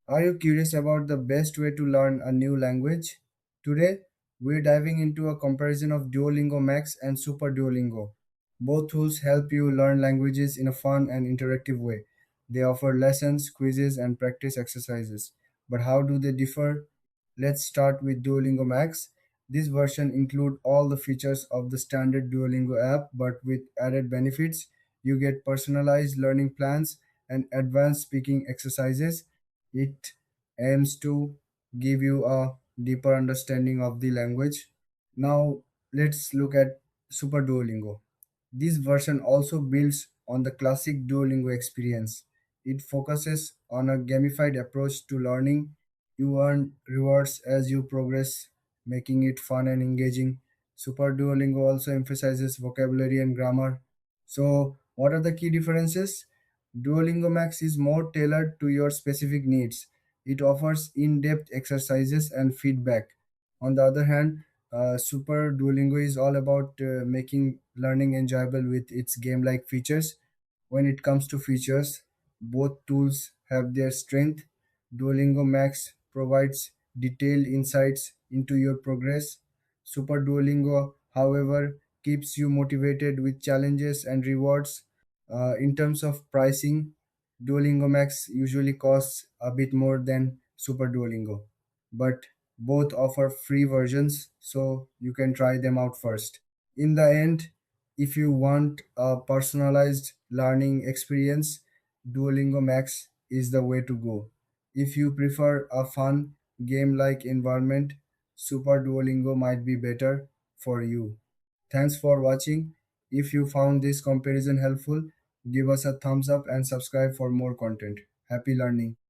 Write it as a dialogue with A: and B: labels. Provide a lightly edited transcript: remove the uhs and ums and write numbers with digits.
A: Are you curious about the best way to learn a new language? Today, we're diving into a comparison of Duolingo Max and Super Duolingo. Both tools help you learn languages in a fun and interactive way. They offer lessons, quizzes, and practice exercises. But how do they differ? Let's start with Duolingo Max. This version includes all the features of the standard Duolingo app, but with added benefits. You get personalized learning plans and advanced speaking exercises. It aims to give you a deeper understanding of the language. Now, let's look at Super Duolingo. This version also builds on the classic Duolingo experience. It focuses on a gamified approach to learning. You earn rewards as you progress, making it fun and engaging. Super Duolingo also emphasizes vocabulary and grammar. So, what are the key differences? Duolingo Max is more tailored to your specific needs. It offers in depth exercises and feedback. On the other hand, Super Duolingo is all about making learning enjoyable with its game like features. When it comes to features, both tools have their strength. Duolingo Max provides detailed insights into your progress. Super Duolingo, however, keeps you motivated with challenges and rewards. In terms of pricing, Duolingo Max usually costs a bit more than Super Duolingo, but both offer free versions, so you can try them out first. In the end, if you want a personalized learning experience, Duolingo Max is the way to go. If you prefer a fun, game like environment, Super Duolingo might be better for you. Thanks for watching. If you found this comparison helpful, give us a thumbs up and subscribe for more content. Happy learning!